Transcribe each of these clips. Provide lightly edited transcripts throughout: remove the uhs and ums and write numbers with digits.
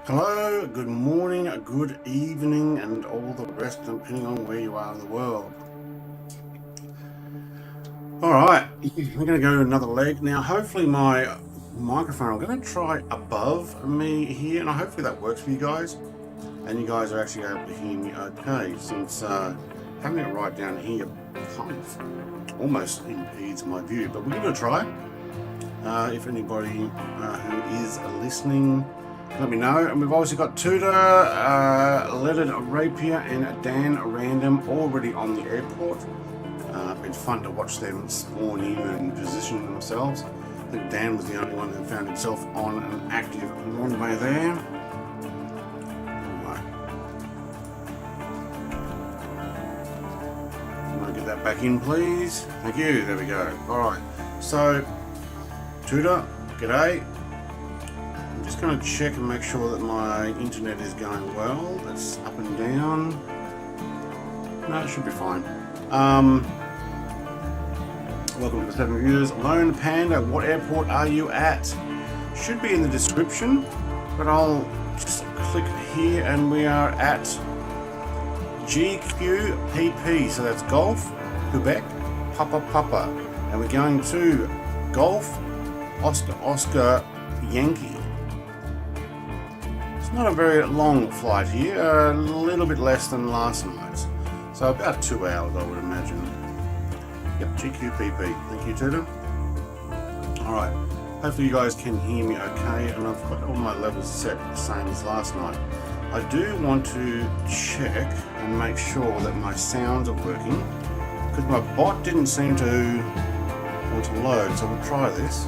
Hello, good morning, good evening, and all the rest, depending on where you are in the world. Alright, we're going to go another leg. Now, hopefully my microphone, I'm going to try above me here, and hopefully that works for you guys. And you guys are actually able to hear me okay, since having it right down here kind of almost impedes my view. But we're going to try. If anybody who is listening, let me know. And we've obviously got Tudor, Leaded Rapier, and Dan Random already on the airport. Been fun to watch them spawn in and position themselves. I think Dan was the only one who found himself on an active runway there. Right. I'm going to get that back in, please. Thank you. There we go. Alright, so Tudor, g'day. I'm just going to check and make sure that my internet is going well. It's up and down. No, it should be fine. Welcome to the 7 Viewers. Lone Panda, what airport are you at? Should be in the description, but I'll just click here and we are at GQPP, so that's Golf, Quebec, Papa, and we're going to Golf, Oscar, Yankee. It's not a very long flight here, a little bit less than last night's, so about 2 hours I would imagine. Yep, GQPP. Thank you, Tudor. Alright, hopefully you guys can hear me okay, and I've got all my levels set the same as last night. I do want to check and make sure that my sounds are working, because my bot didn't seem to want to load, so we'll try this.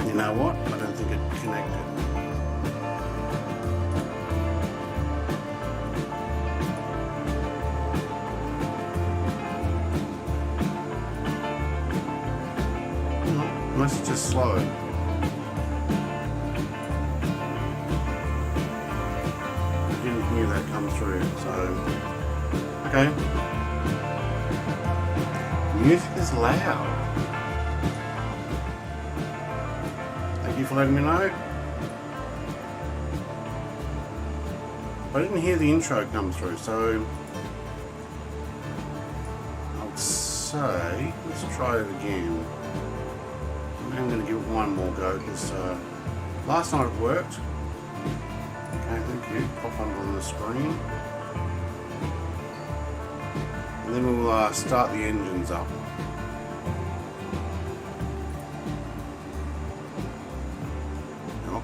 You know what? I don't think it connected. No, must just slow. I didn't hear that come through, so okay. Music is loud. Thank you for letting me know. I didn't hear the intro come through, so I would say let's try it again. I'm going to give it one more go because last night it worked. Okay, thank you. Pop on the screen, and then we'll start the engines up.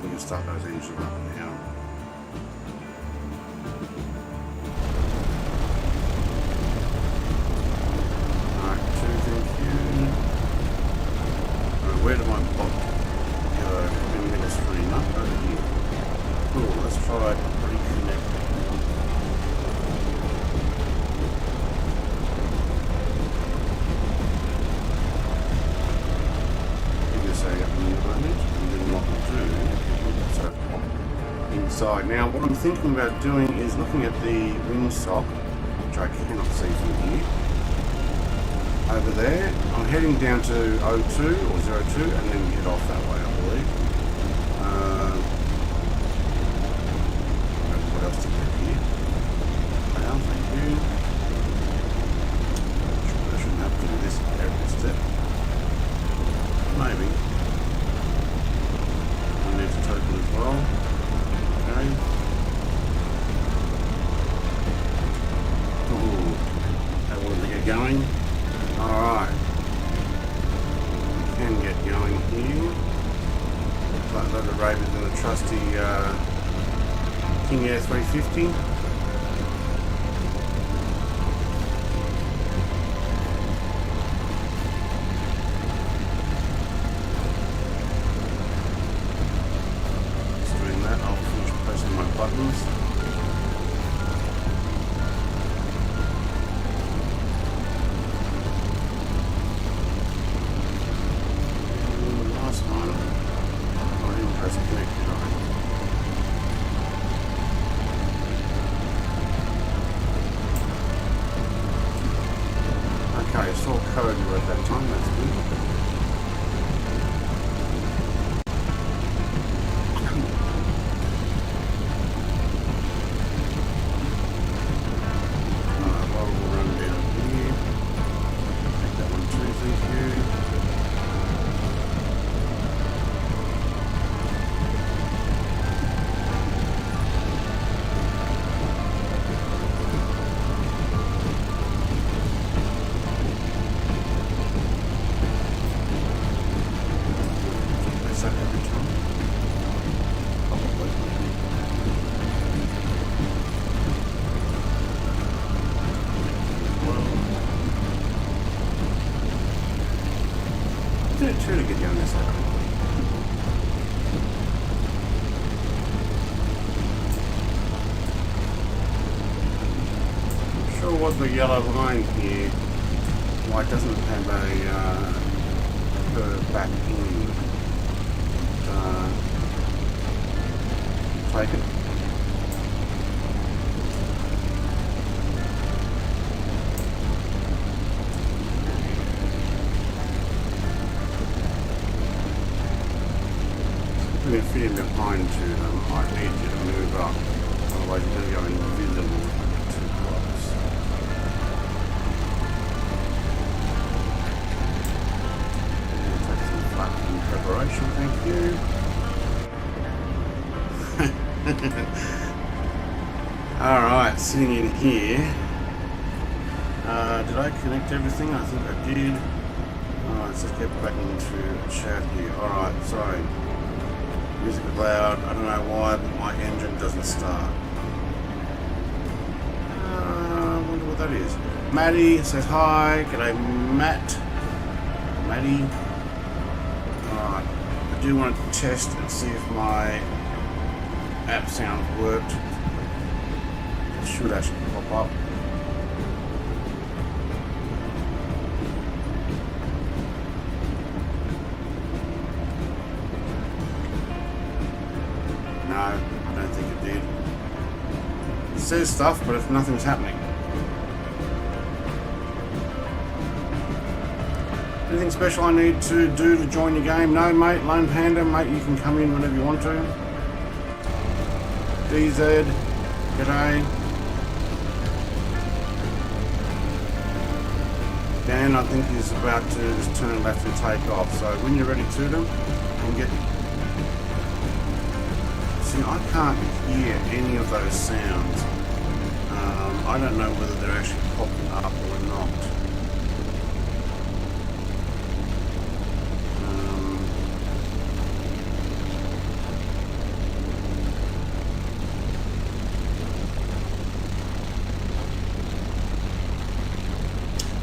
We can start those engines up now. Alright, thank you. Alright, where did my bot go? In middle screen, up over here. Cool, let's try reconnecting. Give this a moment and then what we'll do. Inside. Now what I'm thinking about doing is looking at the windsock, which I cannot see from here. Over there, I'm heading down to 02 or 02 and then head off that way, I believe. What else to get here? Well, thank you. I shouldn't have to do this every step. Maybe. I need to token as well. Okay. Ooh, I want to get going. Alright. We can get going here. Like Leather Raven's in a trusty King Air 350. Buttons. Last one. I didn't press connect. code you at that time, that's good. Well, we'll run down here. Take that one too, thank you. To get you on this side. Not sure what the yellow line here, why it doesn't have a curve back in. Take it. If you're fitting behind to them, I need you to move up, otherwise you're going to go invisible too close. And take some flapping preparation, thank you. Alright, sitting in here. Did I connect everything? I think I did. Alright, let's just get back into chat here. Alright, sorry. Music is loud. I don't know why, but my engine doesn't start. I wonder what that is. Maddie says hi. G'day, Matt. Maddie. Alright. I do want to test and see if my app sound worked. It should actually pop up. No, I don't think it did. It says stuff, but if nothing's happening. Anything special I need to do to join your game? No, mate. Lone Panda, mate, you can come in whenever you want to. DZ, g'day. Dan, I think he's about to just turn left and take off. So when you're ready to them, you can get... See, I can't hear any of those sounds. I don't know whether they're actually popping up or not.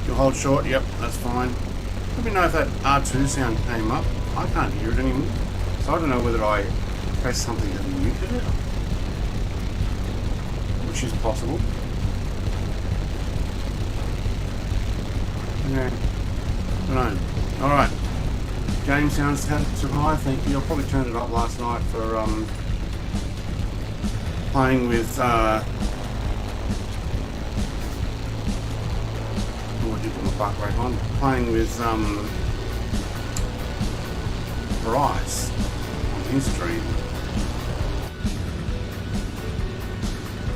You'll hold short, yep, that's fine. Let me know if that R2 sound came up. I can't hear it anymore. So I don't know whether I pressed something that muted it, which is possible. Yeah, I don't know. Alright, game sounds too high, thank you. I probably turned it up last night for playing with I did put my butt back on. Playing with Bryce on his stream.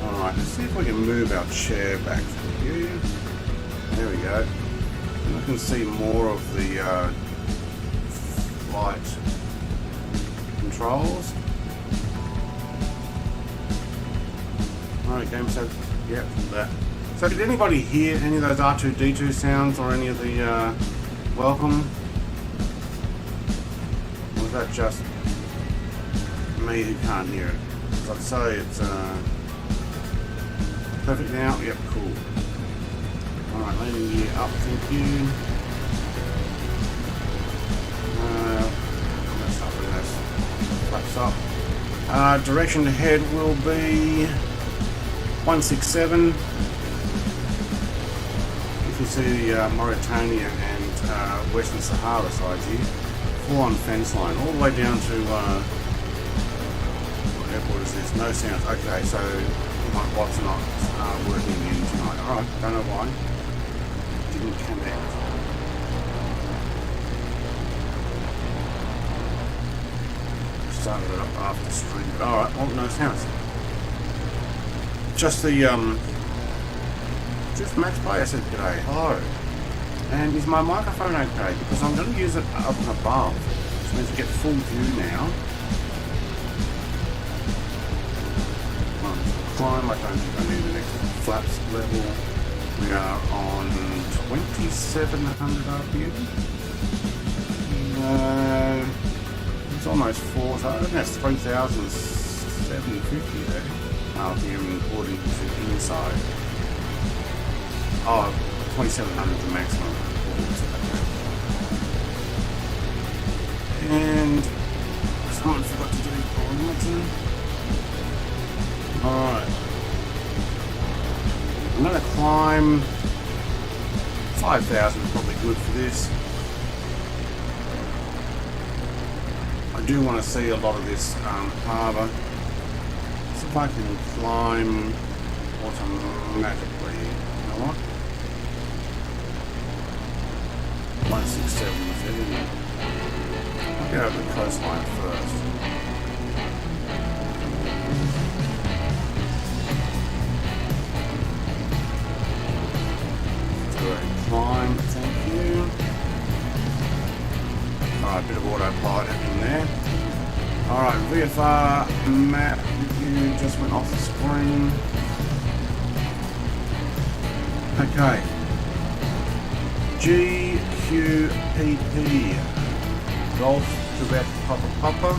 Alright, let's see if we can move our chair back to here. There we go. And I can see more of the flight controls. Alright, game set. Yep, that. So did anybody hear any of those R2-D2 sounds or any of the welcome? Or was that just me who can't hear it? As I'd say, it's perfect now. Yep, cool. Alright, landing gear up, thank you. That's up and that's flaps up. Direction to head will be 167. You can see the Mauritania and Western Sahara sides here, full on fence line, all the way down to what airport is this? No sounds. Okay, so my bot's not working again tonight. Alright, don't know why. Didn't connect. started it up after stream. But alright, well, no sounds. Just the, just Max Player said today, hello. And is my microphone okay? Because I'm going to use it up and above. Which means to get full view now. Climb, I don't think I need the next flaps level. We are on 2700 RPM. It's almost 4, so I think that's 3750 there. RPM according to inside. Oh, 2700 the maximum. And someone forgot to do perimeter. Alright. I'm going to climb 5,000 is probably good for this. I do want to see a lot of this harbour. So if I can climb automatically, you know what? 167. I'll get over the coastline first. Climb, thank you. Alright, bit of autopilot happening there. Alright, VFR map review just went off the screen. Okay. GQPP. Golf, Quebec, Papa.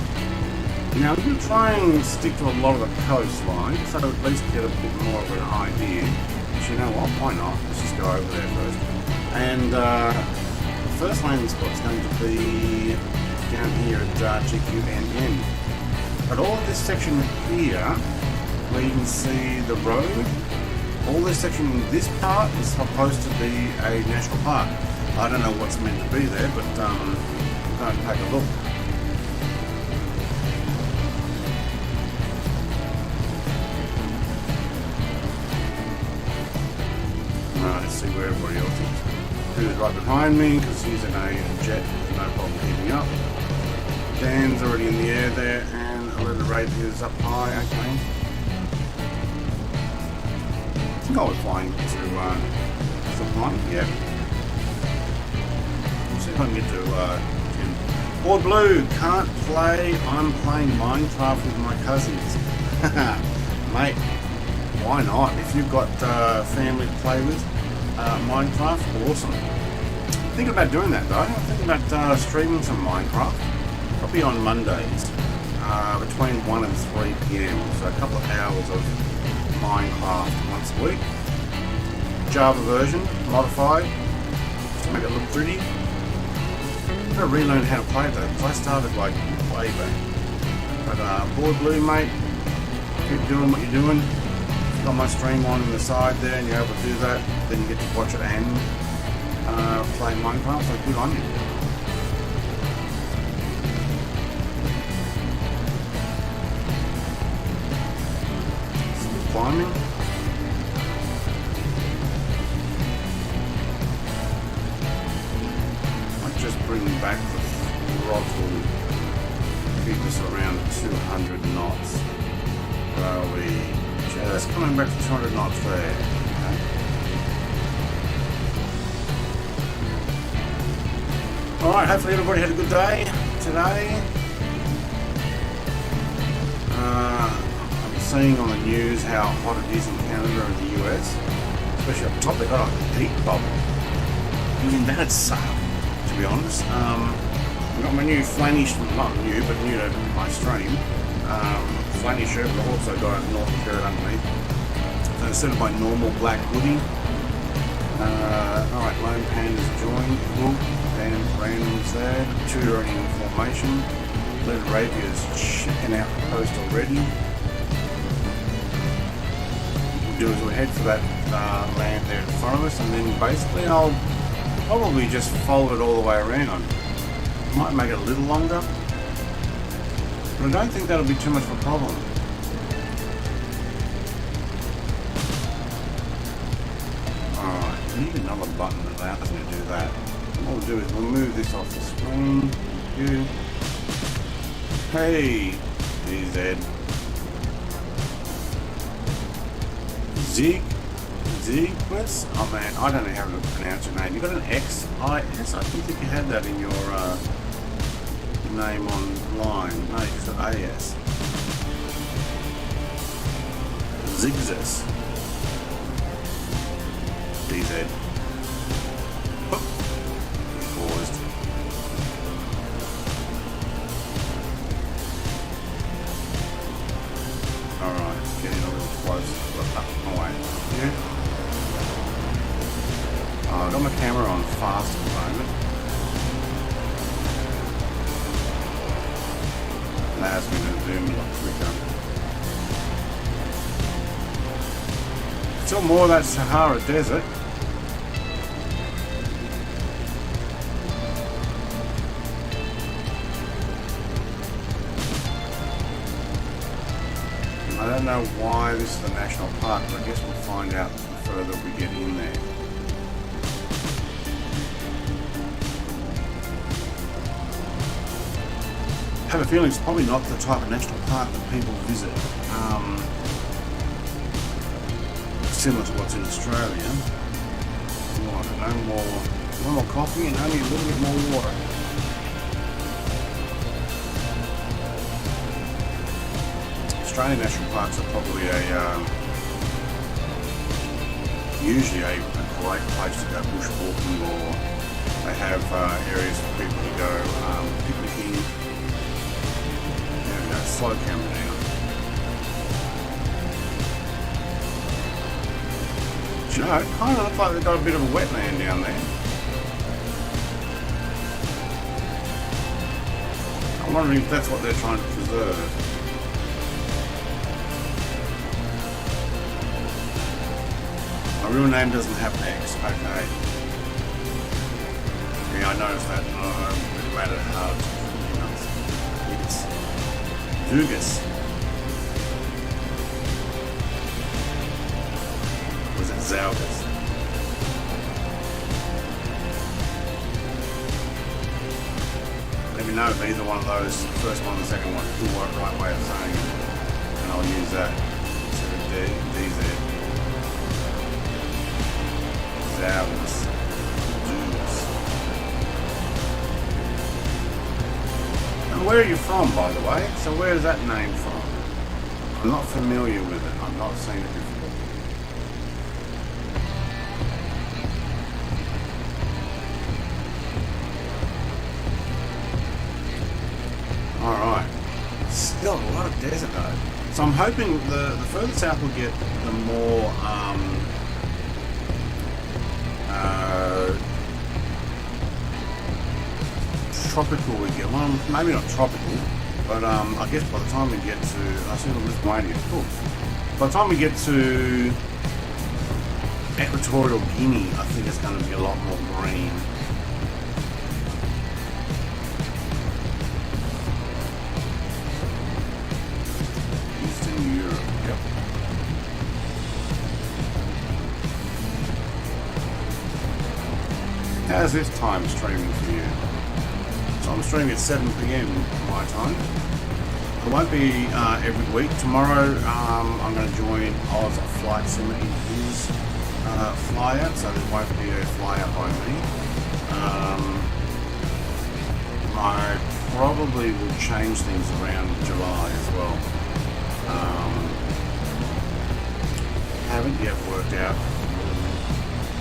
Now I'm going to try and stick to a lot of the coastline, so at least get a bit more of an idea. You know what, why not? Let's just go over there first. And the first landing spot's going to be down here at GQNN. But all of this section here, where you can see the road, all this section in this part is supposed to be a national park. I don't know what's meant to be there, but I'm going to take a look. Let's see where everybody else is. Who's right behind me, because he's in a jet, no problem keeping up. Dan's already in the air there, and a little Rapier's up high, okay. I think I was flying to Sublime, yeah. Let's see if I can get to 10. Board Blue, can't play, I'm playing Minecraft with my cousins. Mate, why not? If you've got family to play with, Minecraft, awesome. Thinking about doing that though. I'm thinking about streaming some Minecraft, probably on Mondays, between 1 and 3 PM. So a couple of hours of Minecraft once a week. Java version, modified, to make it look pretty. I've got to relearn how to play that, because I started like way back. But Board Blue, mate, keep doing what you're doing. Got my stream on the side there, and you're able to do that. Then you get to watch it and play Minecraft. So good on you. Still climbing. Might just bring back the throttle. Keep us around 200 knots. Where are we? That's coming back to 200 knots there. Okay. Alright, hopefully everybody had a good day today. I'm seeing on the news how hot it is in Canada and the US. Especially up top, they've got a heat bubble. I mean, that'd suck, to be honest. I've got my new flanny, not new, but new to my stream. Flanny shirt, but I've also got a normal shirt underneath. So instead of my normal black hoodie. Alright, Lone Panda's joined. Dan Random's there. Two are in formation. Little Rapier's checking out the post already. What we'll do is we'll head for that land there in front of us, and then basically I'll probably just fold it all the way around. Might make it a little longer. But I don't think that'll be too much of a problem. Alright, I need another button that allows me to do that. What we'll do is we'll move this off the screen. Hey, DZ. Zigquist? Oh man, I don't know how to pronounce your name. You got an X? I didn't think you had that in your name online. No, you just got AS. Zigzis. DZ. Oh, paused. Alright, getting a little close. Up my way. Yeah. Oh, I've got my camera on fast at the moment. Allows me to zoom a lot quicker. Still more of that Sahara Desert. I don't know why this is a national park, but I guess we'll find out the further we get in there. I have a feeling it's probably not the type of national park that people visit. Similar to what's in Australia. No more coffee and only a little bit more water. Australian national parks are probably usually a great place to go bushwalking, or they have areas for people to go picnicking. There we go, slow camera down. Do you know, it kind of looks like they've got a bit of a wetland down there. I'm wondering if that's what they're trying to preserve. My real name doesn't have an X, okay. Yeah, I noticed that. It made it hard to pronounce. It's Dugas. Was it Zalgas? Let me know if either one of those, the first one and the second one, is the right way of saying it. And I'll use that instead of DZ. Zalgas. Dugas. And where are you from, by the way? So where is that name from? I'm not familiar with it. I've not seen it before. Alright. Still a lot of desert though. So I'm hoping the further south we'll get, the more tropical we get. Well, maybe not tropical, but I guess by the time we get to, I see Lithuania, cool. By the time we get to Equatorial Guinea, I think it's going to be a lot more green. Eastern Europe, yep. How's this time streaming for you? So I'm streaming at 7 PM my time. It won't be every week. Tomorrow I'm going to join Oz Flight Sim in his flyout, so there won't be a flyout by me. I probably will change things around in July as well. Haven't yet worked out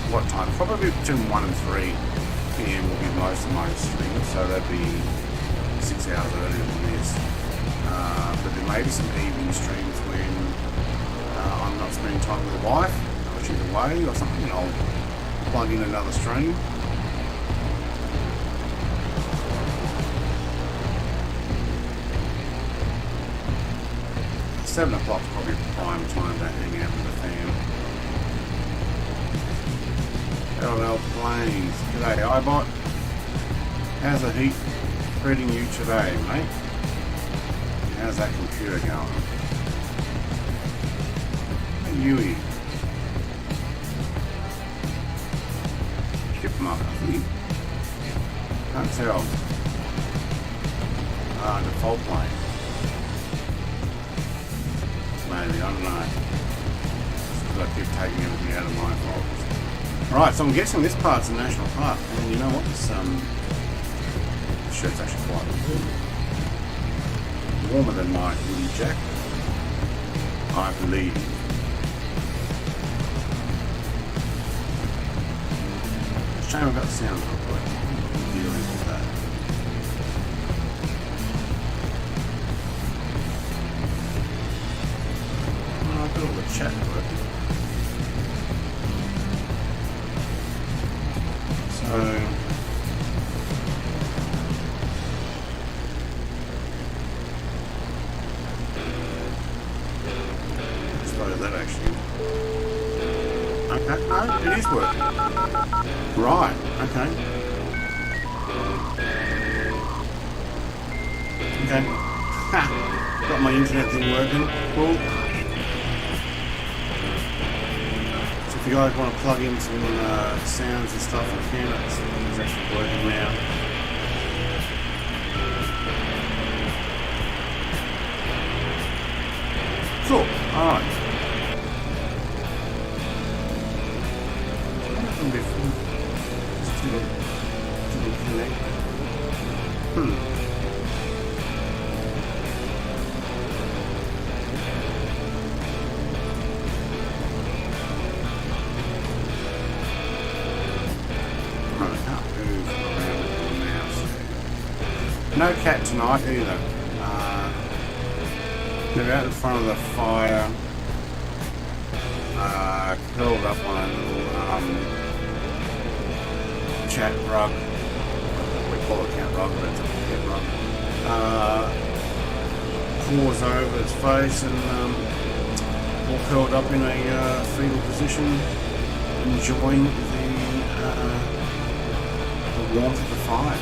what time. Probably between 1 and 3 PM will be most of my streams, so that'd be 6 hours earlier than this. But there may be some evening streams when I'm not spending time with the wife, or she's away or something, and I'll plug in another stream. $7 o'clock is probably prime time to hang out with the fam. LL Planes. G'day, iBot. How's the heat treating you today, mate? How's that computer going? Hey, Yui. Chipmunk, I think. Can't tell. default plane. Maybe, I don't know. Because I keep taking everything out of my folders. Right, so I'm guessing this part's a national park. And you know what? This shirt's actually quite good. Warmer than my hoodie jacket, I believe. Shame I've got the sound on, but dealing with that. Oh, I've got all the chat working. So let's load that actually. Okay, no, it is working. Right, okay. Okay. Ha! Got my internet thing working. Cool. So if you guys want to plug in some sounds and stuff, you can. It's actually working now. Cool. Alright. No cat tonight either. They're out in front of the fire, curled up on a little chat rug. We call it cat rug, but it's a cat rug. Paws over its face and all curled up in a fetal position, enjoying the warmth of the fire.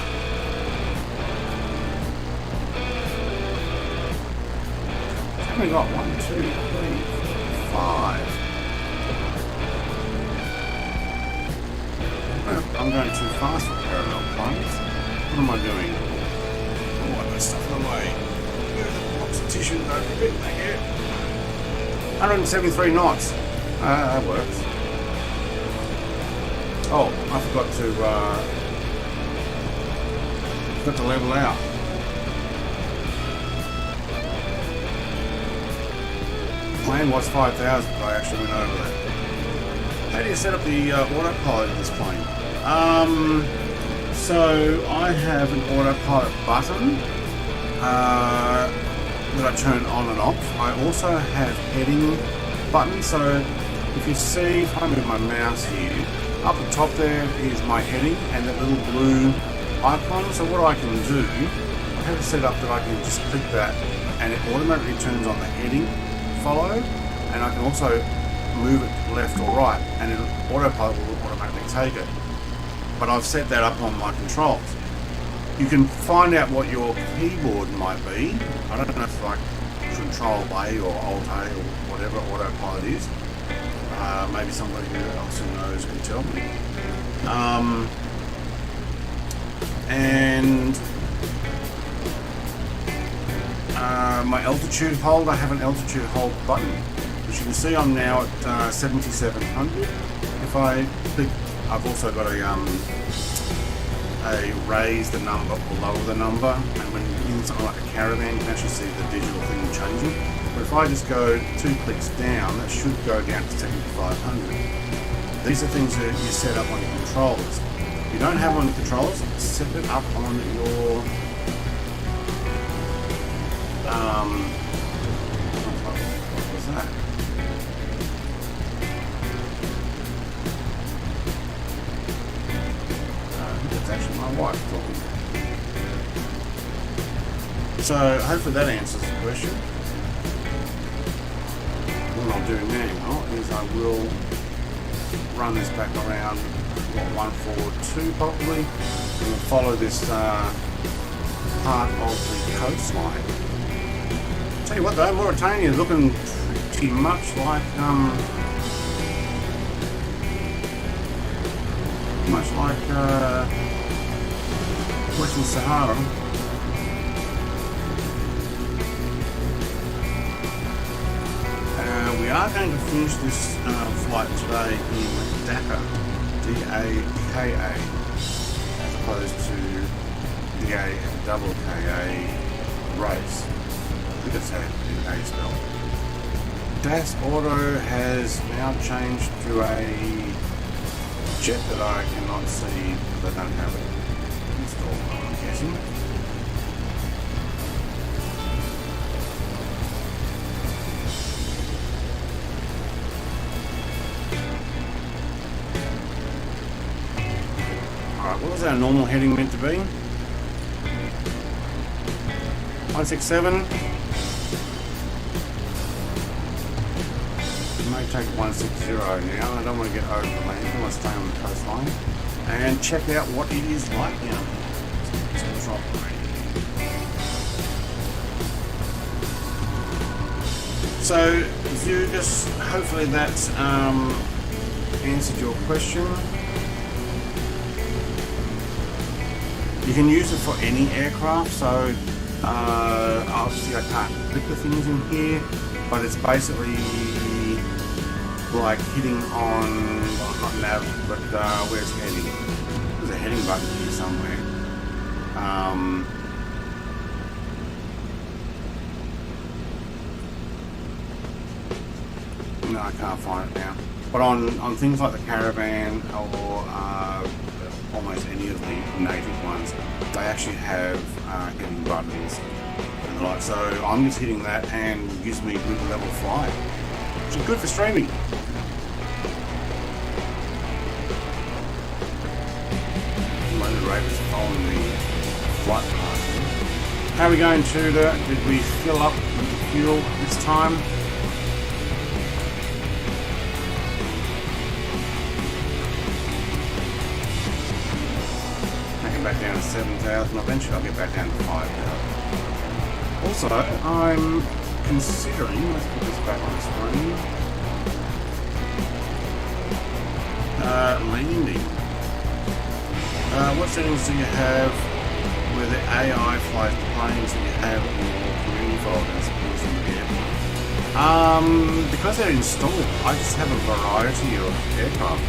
We got 1, 2, 3, 5. Well, I'm going too fast for parallel planes. What am I doing? Oh, I've got stuff in the way. There's a box of tissue over a bit. Thank you. 173 knots. That works. Oh, I forgot to level out. Plane was 5,000, but I actually went over that. How do you set up the autopilot of this plane? So I have an autopilot button that I turn on and off. I also have heading buttons. So if you see, if I move my mouse here, up the top there is my heading and that little blue icon. So what I can do, I have it set up that I can just click that and it automatically turns on the heading follow, and I can also move it left or right and it autopilot will automatically take it. But I've set that up on my controls. You can find out what your keyboard might be. I don't know if it's like Control A or Alt A or whatever autopilot is. Maybe somebody else who knows can tell me. And my altitude hold, I have an altitude hold button. As you can see, I'm now at 7,700. If I click, I've also got a raise the number or lower the number, and when you're in something like a caravan, you can actually see the digital thing changing. But if I just go 2 clicks down, that should go down to 7,500. These are things that you set up on your controllers. If you don't have them on your controllers, set it up on your what was that? That's actually my wife talking. So hopefully that answers the question. What I'll do now is I will run this back around 142 probably, and we'll follow this part of the coastline. Tell you what though, Mauritania is looking pretty much like Western Sahara. are going to finish this flight today in Dakar, D-A-K-A, as opposed to D-A-double-K-A race. I think it's how A spelled. DAS Auto has now changed to a jet that I cannot see because I don't have it installed, I'm guessing. Alright, what was our normal heading meant to be? 167. May take 160 now. I don't want to get over the land. I want to stay on the coastline and check out what it is like now. Let's drop right. So, Zugus, hopefully that's answered your question. You can use it for any aircraft. So, obviously I can't click the things in here, but it's basically like hitting on, well, not nav, but where's heading? There's a heading button here somewhere. No, I can't find it now. But on things like the Caravan or almost any of the native ones, they actually have heading buttons and the like. So I'm just hitting that and it gives me good level flight, which is good for streaming. Raiders following the flight path. How are we going, Tudor? Did we fill up with the fuel this time? Take it back down to 7,000. Eventually I'll get back down to 5,000. Also, I'm considering, let's put this back on the screen, landing. What settings do you have where the AI flies planes that you have in your community folders in the airplane? Because they're installed, I just have a variety of aircraft.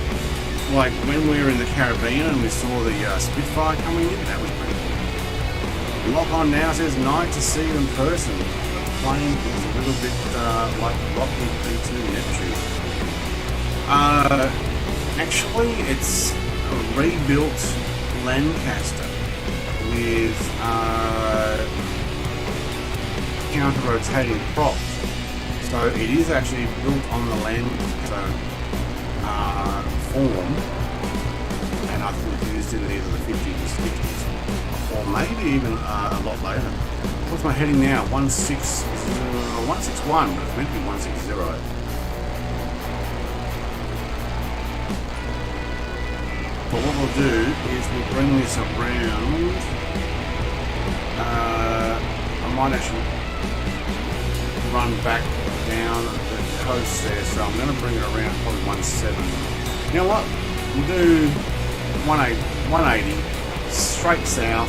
Like when we were in the Caribbean and we saw the Spitfire coming in, that was pretty cool. Lock on now says nice to see you in person. The plane is a little bit like Lockheed P2 Neptune. Actually, it's a rebuilt Lancaster with counter-rotating props. So it is actually built on the Lancaster form, and I think it's used in either the 50s, 60s, or maybe even a lot later. What's my heading now? 161, but it's meant to be 160. But what we'll do is we'll bring this around. I might actually run back down the coast there, so I'm going to bring it around probably 170. You know what? We'll do 180 straight south.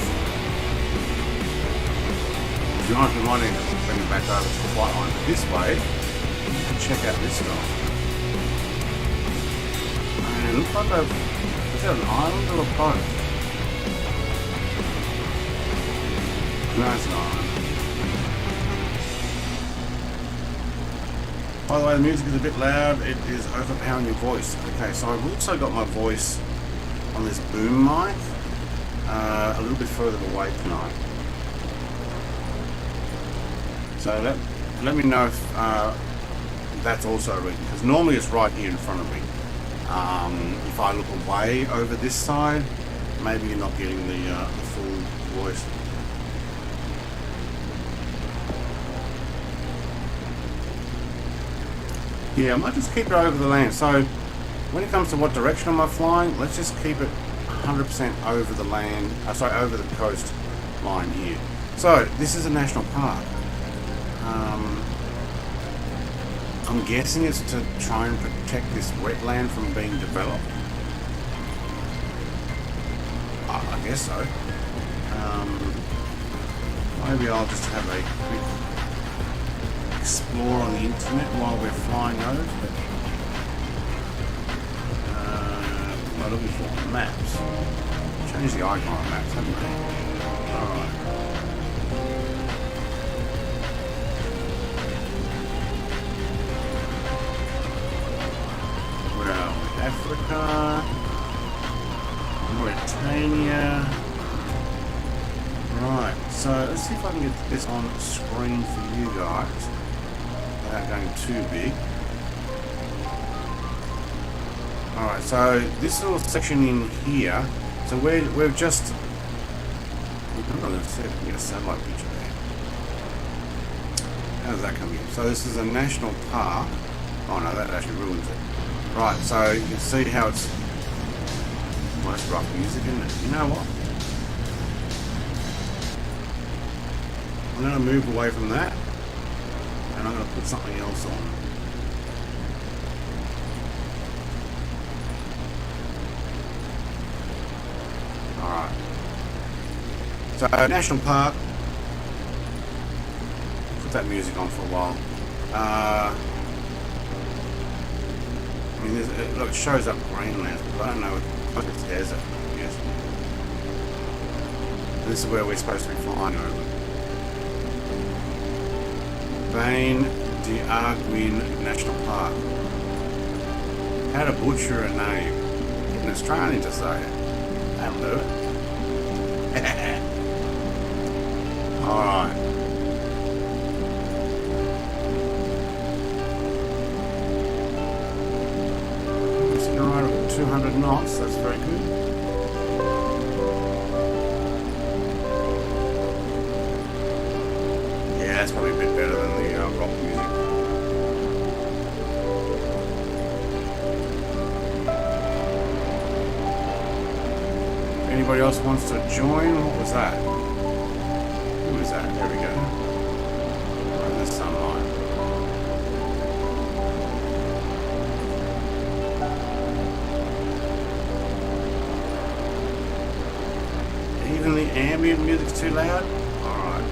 If you want, we might need to bring it back over to the flight line. But this way, you can check out this stuff. And it looks like they've... Is that an island or a boat? No, it's an island. By the way, the music is a bit loud. It is overpowering your voice. Okay, so I've also got my voice on this boom mic a little bit further away tonight. So let me know if that's also a reason, because normally it's right here in front of me. If I look away over this side, maybe you're not getting the full voice. Yeah, I might just keep it over the land. So when it comes to what direction am I flying, let's just keep it 100% over the land, over the coast line here. So this is a national park. I'm guessing it's to try and protect this wetland from being developed. I guess so. Maybe I'll just have a quick explore on the internet while we're flying those. But, what am I looking for? Maps. Change the icon on maps, haven't we? Alright. Where are we? Africa. Mauritania. Right, so let's see if I can get this on screen for you guys without going too big. Alright, so this little section in here, so we've just, I'm not going to see if we can get a satellite picture there. How does that come in? So this is a national park. Oh no, that actually ruins it. Right, so you can see how it's most rough music, isn't it? You know what? I'm going to move away from that and I'm going to put something else on. Alright. So, National Park. Put that music on for a while. I mean, look, it shows up Greenland, but I don't know what it's desert, yes. This is where we're supposed to be flying over. Bain de Arguin National Park. How to butcher a name. Get an Australian to say it. That'll do it. Alright. We're sitting right at 200 knots, that's very good. That's probably a bit better than the rock music. Anybody else wants to join? What was that? Who was that? There we go. Right in the sunlight. Even the ambient music's too loud? Alright.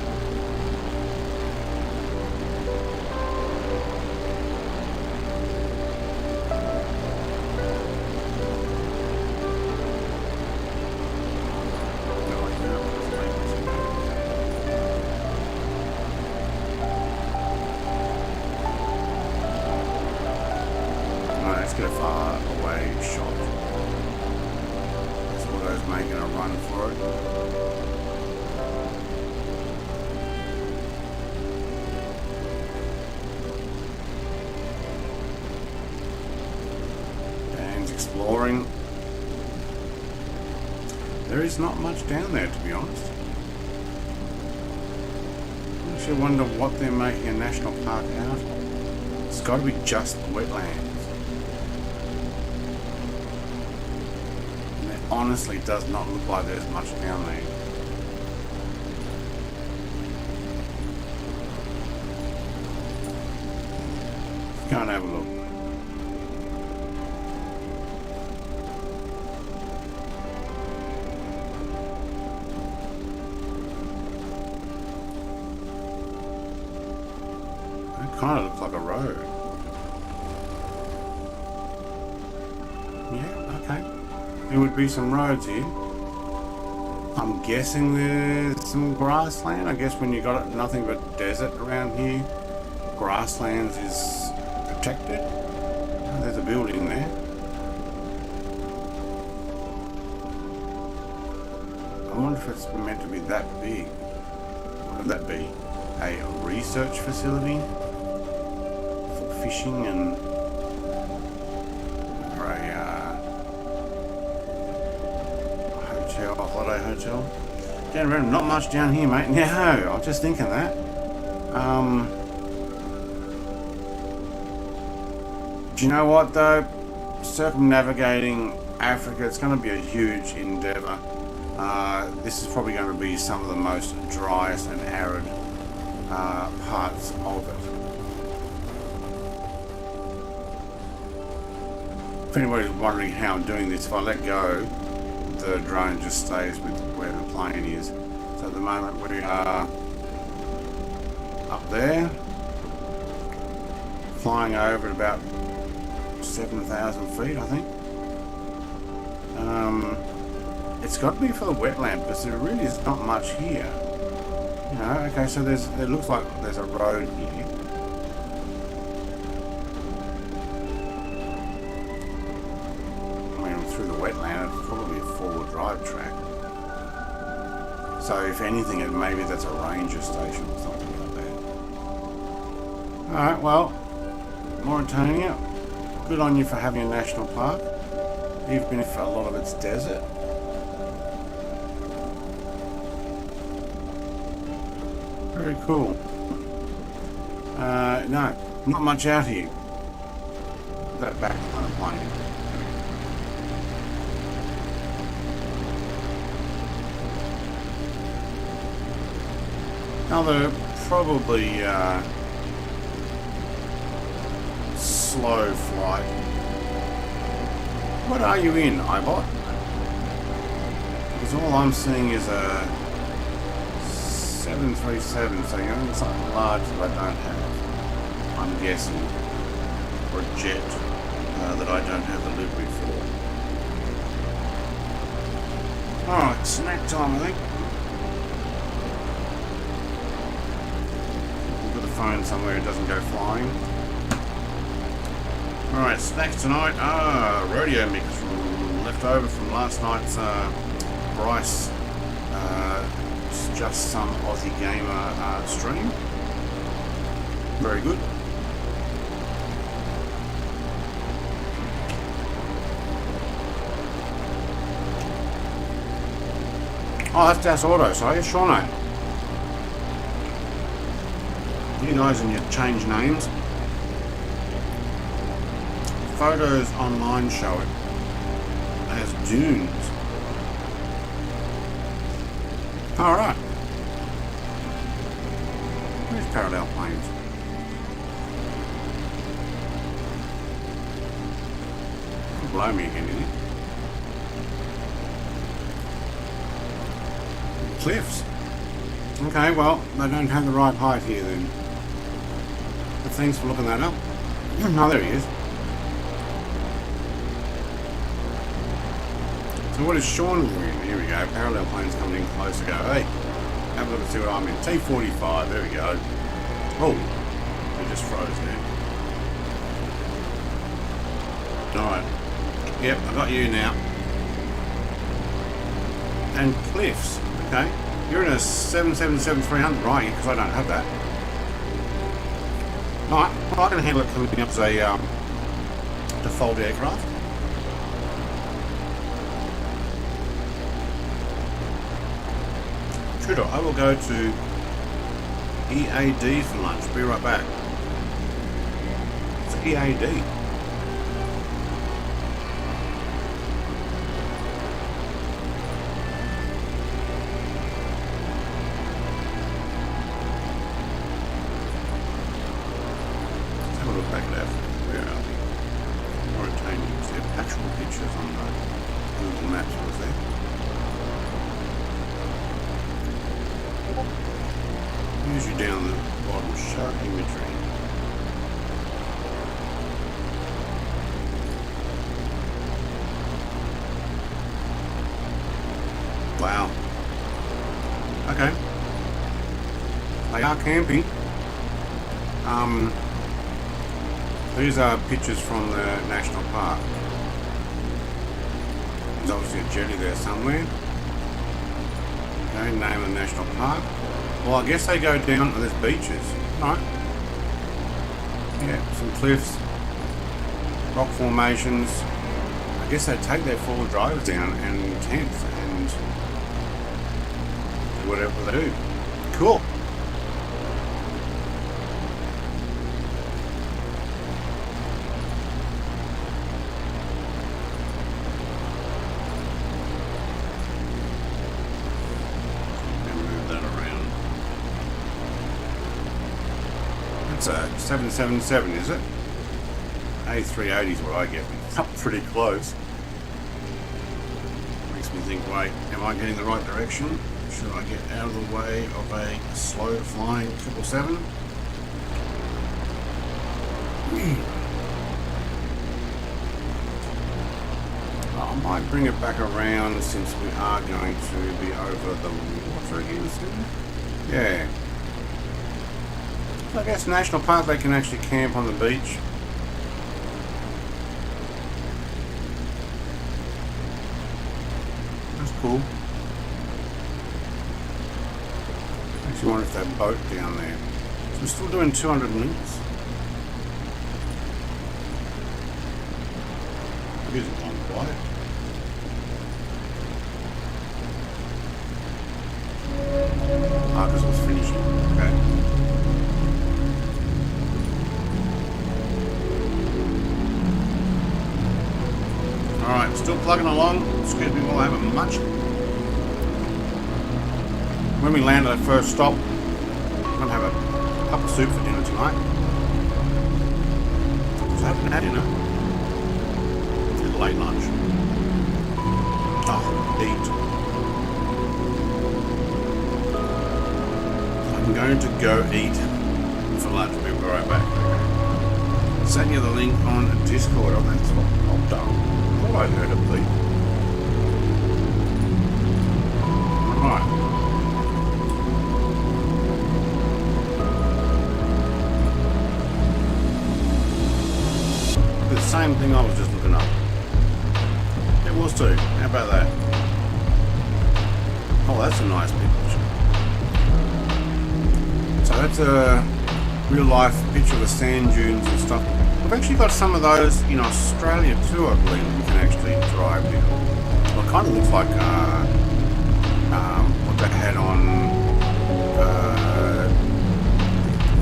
Get a far away shot. That's what I was making a run for it. And exploring. There is not much down there, to be honest. I actually wonder what they're making a national park out of. It's got to be just wetlands. Honestly does not look like there's much down there. Go and have a look. It kind of looks like a road. Yeah, okay. There would be some roads here. I'm guessing there's some grassland. I guess when you got nothing but desert around here, grasslands is protected. Oh, there's a building there. I wonder if it's meant to be that big. What would that be? A research facility for fishing and holiday hotel. Down around, not much down here, mate. No, I was just thinking that. Do you know what though? Circumnavigating Africa, it's going to be a huge endeavour. This is probably going to be some of the most driest and arid parts of it. If anybody's wondering how I'm doing this, if I let go, the drone just stays with where the plane is. So at the moment we are up there. flying over at about 7,000 feet, I think. It's got to be for the wetland because there really is not much here. You know, okay, so it looks like there's a road here. I mean, through the wetland, it's probably a four-wheel drive track. So if anything, maybe that's a ranger station or something like that. Alright, well, Mauritania, good on you for having a national park, even if a lot of it's desert. Very cool. No, not much out here. That back kind of plane. Another probably slow flight. What are you in, iBot? Because all I'm seeing is a 737, so you're in something large that I don't have, I'm guessing, or a jet that I don't have the livery for. Alright, snack time I think. We'll put the phone somewhere it doesn't go flying. Alright, snacks tonight. Rodeo mix from left over from last night's Bryce Just Some Aussie Gamer stream. Very good. Oh, that's Das Auto, sorry, Shawnee. You guys and your change names. Photos online show it as dunes. Alright. Where's parallel planes? Don't blow me again, did you? Cliffs. Okay, well, they don't have the right height here then. But thanks for looking that up. Oh, there he is. So what is Sean doing? Here we go. Parallel planes coming in close to go. Hey, have a look and see what I'm in. T45. There we go. Oh, we just froze there. Alright. Yep, I got you now. And cliffs. Okay. You're in a 777-300, right? Because I don't have that. Alright. Well, I can handle it coming up as a default aircraft. I will go to EAD for lunch. Be right back. It's EAD. Let's have a look back at that. Where are we? Mauritania. There are actual pictures on the Google Maps. Was there? Usually down the bottom, shark imagery. Wow. Okay. They are camping. These are pictures from the national park. There's obviously a jetty there somewhere. Okay, name of the national park. Well, I guess they go down to these beaches, right? Yeah, some cliffs, rock formations. I guess they take their four-wheel drives down and camp and do whatever they do. Cool. It's a 777, is it? A380 is what I get. Up pretty close. Makes me think, wait, am I getting the right direction? Should I get out of the way of a slow flying 777? I might bring it back around since we are going to be over the water again soon. Yeah. So I guess National Park, they can actually camp on the beach. That's cool. Actually wonder if that boat down there. So we're still doing 200 minutes. It isn't long quiet. Ah, because it was finishing. Okay. Alright, still plugging along. Excuse me while I have a munch. When we land at the first stop, I'm going to have a cup of soup for dinner tonight. So I haven't had dinner. Did late lunch. Oh, eat. I'm going to go eat for lunch. We'll be right back. Send you the link on Discord. Oh, that's what I've done. I thought I heard it bleep. Alright. The same thing I was just looking up. It was too. How about that? Oh, that's a nice picture. So that's a real life picture of the sand dunes and stuff. I've actually got some of those in Australia too, I believe. You can actually drive here. Well, it kind of looks like what they had on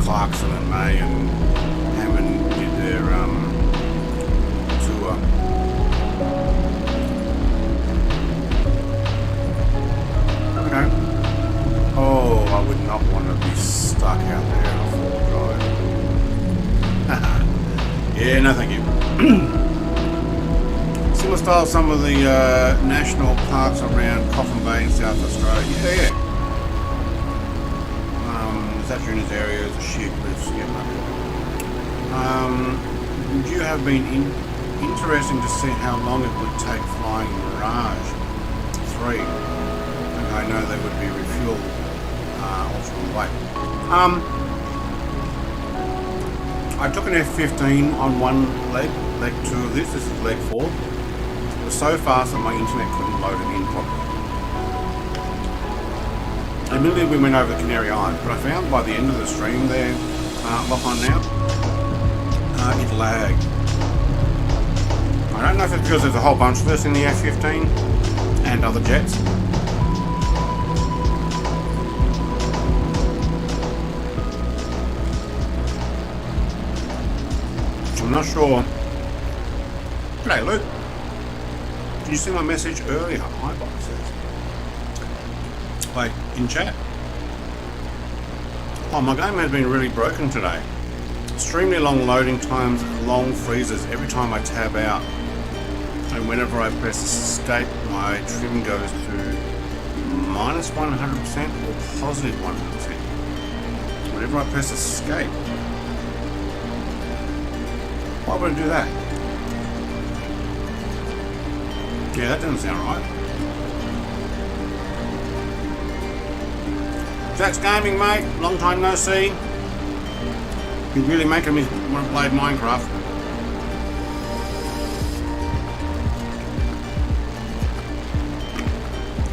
Clarkson and May and Hammond did their tour. Okay. Oh, I would not want to be stuck out there on a full drive. Yeah, no thank you. Similar style some of the national parks around Coffin Bay in South Australia. Yeah. Saturn's areas, the sheer cliffs, yeah. Would you have been interesting to see how long it would take flying Mirage 3? And I know they would be refueled also on the way. I took an F-15 on one leg 2 of this. This is leg 4. It was so fast that my internet couldn't load it in properly. Admittedly, we went over the Canary Islands, but I found by the end of the stream there, lock on now, it lagged. I don't know if it's because there's a whole bunch of us in the F-15 and other jets. I'm not sure. G'day, Luke. Did you see my message earlier? Hi, Bob says. Like, in chat. Oh, my game has been really broken today. Extremely long loading times, long freezes every time I tab out. And whenever I press escape, my trim goes to minus 100% or positive 100%. Whenever I press escape. Why would I do that? Yeah, that doesn't sound right. Jack's Gaming, mate. Long time no see. You're really making me want to play Minecraft.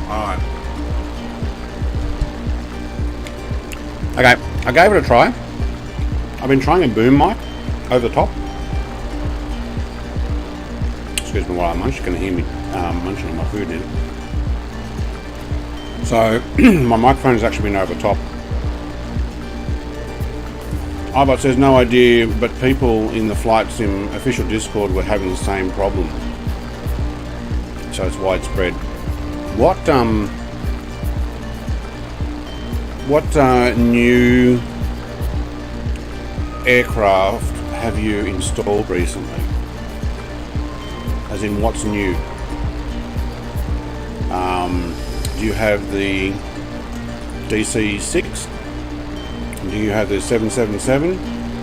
Alright. Okay, I gave it a try. I've been trying a boom mic over the top. Excuse me while I munch, you can hear me munching on my food now. So, my microphone has actually been over the top. Ibot says no idea, but people in the Flight Sim official Discord were having the same problem. So it's widespread. What new aircraft have you installed recently? As in, what's new? Do you have the DC-6? Do you have the 777?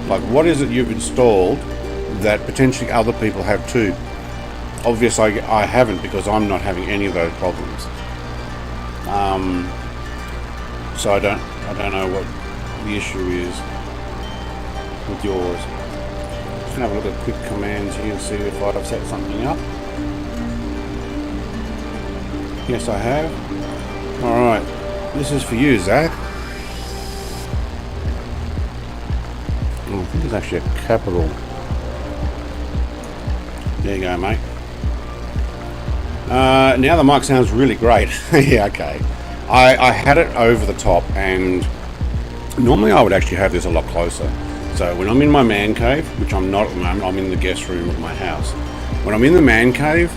Like, what is it you've installed that potentially other people have too? Obviously, I haven't, because I'm not having any of those problems. So I don't know what the issue is with yours. Just gonna have a look at quick commands here and see if I've set something up. Yes, I have. All right, this is for you, Zach. Oh, I think it's actually a capital. There you go, mate. Now the mic sounds really great. Yeah, okay. I had it over the top, and normally I would actually have this a lot closer. So when I'm in my man cave, which I'm not at the moment, I'm in the guest room of my house. When I'm in the man cave,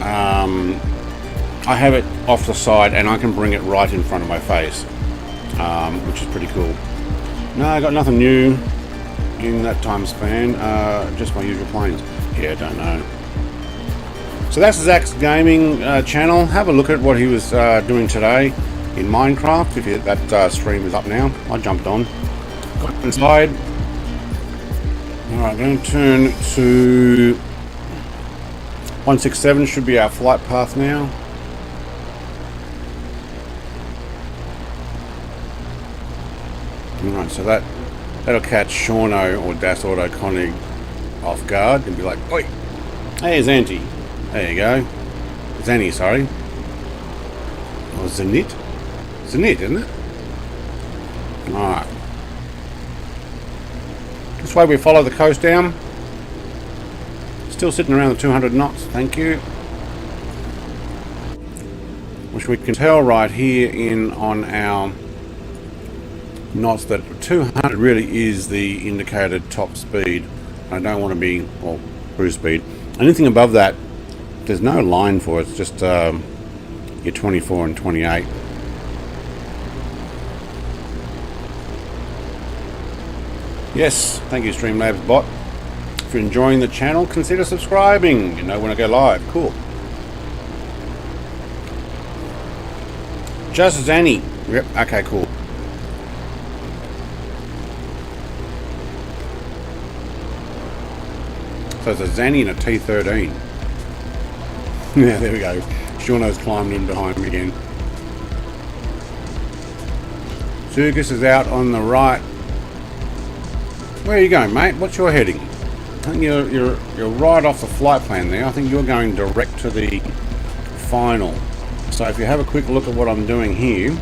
I have it off the side and I can bring it right in front of my face, which is pretty cool. No, I got nothing new in that time span, just my usual planes. Yeah, don't know. So that's Zach's gaming channel. Have a look at what he was doing today in Minecraft. If that stream is up now, I jumped on, got inside. Alright, I'm going to turn to 167, should be our flight path now. Alright, so that'll catch Shauno or Das Auto Konig off guard and be like, oi, hey Zanti. There you go. Zanny, sorry. Or Zenit? Zenit, isn't it? Alright. This way we follow the coast down. Still sitting around the 200 knots, thank you. Which we can tell right here in on our knots that 200 really is the indicated top speed. I don't want to be, well, cruise speed. Anything above that, there's no line for it. It's just your 24 and 28. Yes, thank you Streamlabs bot. If you're enjoying the channel, consider subscribing. You know when I go live. Cool. Just Zanny. Yep, okay, cool. So it's a Zanny and a T13. Yeah, there we go. Shauno's climbed in behind me again. Circus is out on the right. Where are you going, mate? What's your heading? I think you're right off the flight plan there. I think you're going direct to the final. So if you have a quick look at what I'm doing here,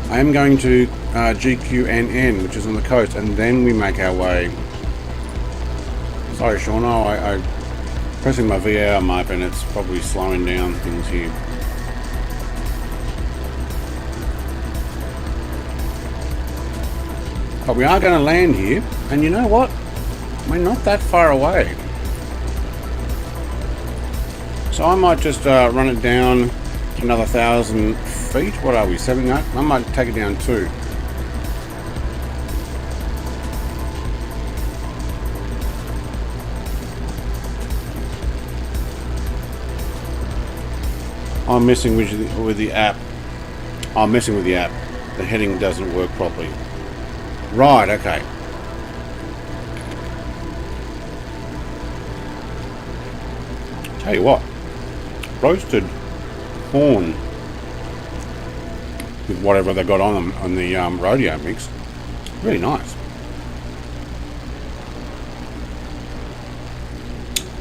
I am going to GQNN, which is on the coast, and then we make our way. Sorry, Shauno, I pressing my VR mic and it's probably slowing down things here. But we are going to land here, and you know what? We're not that far away. So I might just run it down to another 1,000 feet. What are we, 7, 8? I might take it down 2. I'm messing with the app. I'm messing with the app. The heading doesn't work properly. Right, okay. Tell you what, roasted corn with whatever they got on them on the rodeo mix, really nice.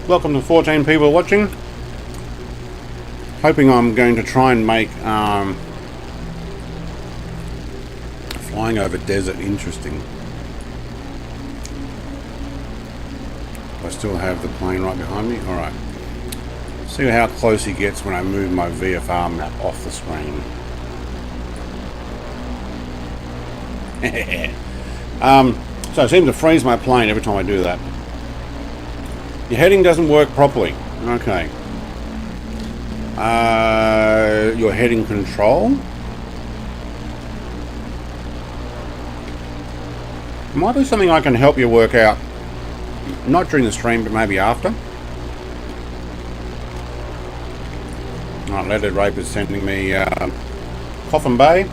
Welcome to 14 people watching. Hoping I'm going to try and make flying over desert interesting. I still have the plane right behind me. All right. See how close he gets when I move my VFR map off the screen. So I seem to freeze my plane every time I do that. Your heading doesn't work properly. Okay. Your heading control. Might be something I can help you work out. Not during the stream, but maybe after. Alright, Leaded Rape is sending me Coffin Bay.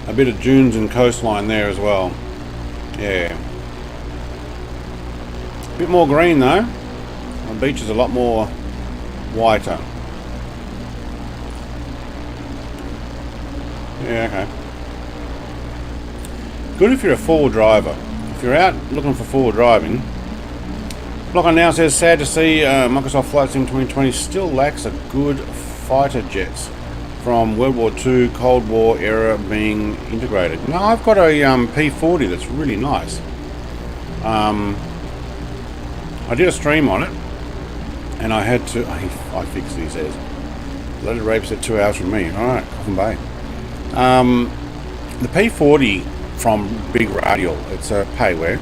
A bit of dunes and coastline there as well. Yeah. A bit more green though. The beach is a lot more whiter. Yeah, okay. Good if you're a four-wheel driver. If you're out looking for four-wheel driving, Blocker now says, sad to see Microsoft Flight Sim 2020 still lacks a good fighter jets from World War II, Cold War era being integrated. No, I've got a P40 that's really nice. I did a stream on it, and I had to, I fixed it, he says. Let it rape said 2 hours from me. Alright, Coffin Bay. The P40 from Big Radial, it's a payware.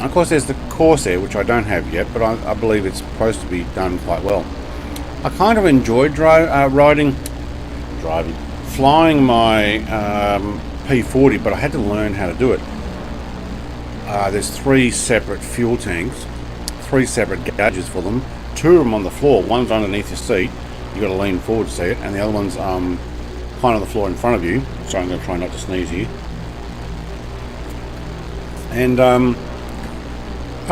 Of course there's the Corsair, which I don't have yet, but I believe it's supposed to be done quite well. I kind of enjoyed flying my P40, but I had to learn how to do it. There's 3 separate fuel tanks, 3 separate gauges for them. 2 of them on the floor. One's underneath your seat. You got to lean forward to see it, and the other one's kind of on the floor in front of you. So I'm going to try not to sneeze here. And I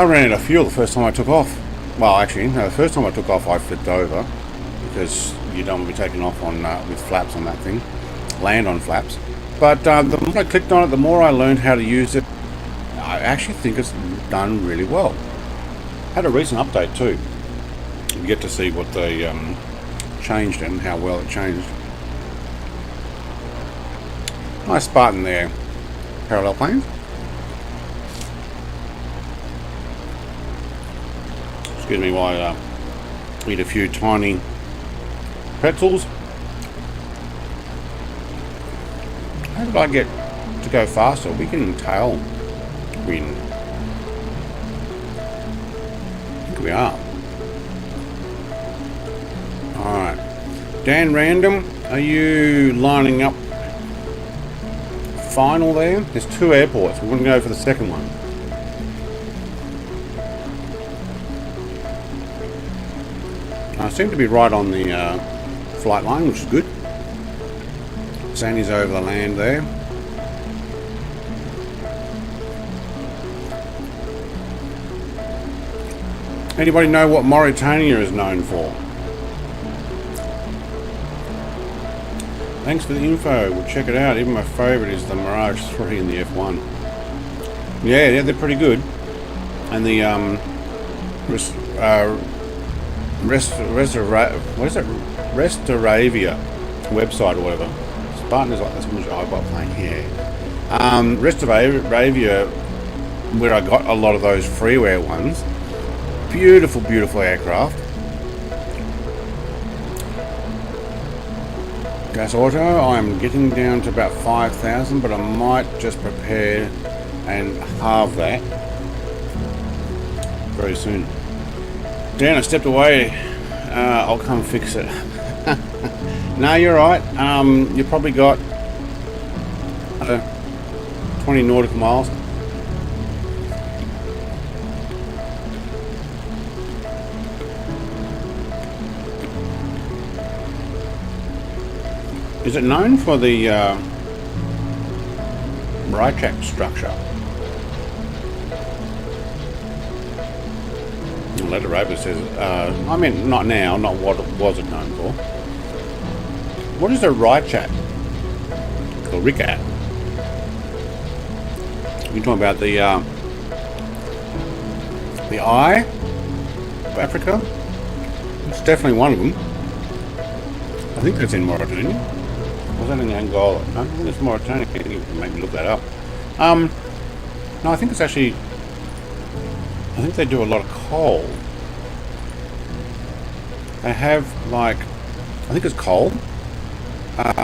ran out of fuel the first time I took off. Well, actually, no, the first time I took off, I flipped over because you don't want to be taken off on with flaps on that thing, land on flaps. But the more I clicked on it, the more I learned how to use it. I actually think it's done really well. Had a recent update too. You get to see what they changed and how well it changed. Nice Spartan there. Parallel planes. Excuse me while I eat a few tiny pretzels. How did I get to go faster? We're getting tailwind. I think we are. Alright. Dan Random, are you lining up final there? There's 2 airports. We're going to go for the second one. I seem to be right on the flight line, which is good. Sandy's over the land there. Anybody know what Mauritania is known for? Thanks for the info. We'll check it out. Even my favourite is the Mirage 3 in the F1. Yeah, they're pretty good. And the Restoravia website or whatever. Spartan is like this much I've got playing here. Restoravia, where I got a lot of those freeware ones. Beautiful, beautiful aircraft. Gas Auto, I'm getting down to about 5,000, but I might just prepare and halve that very soon. Dan, I stepped away. I'll come fix it. No, you're right. You probably got 20 nautical miles. Is it known for the right track structure? Letter Rover says, I mean, not now, not what was it known for. What is a right track? Or RICAT? You're talking about the Eye of Africa? It's definitely one of them. I think that's in Mauritania. Was that in Angola? No, I think it's Mauritania. You can maybe look that up. No, I think it's actually... I think they do a lot of coal. They have, like... I think it's coal.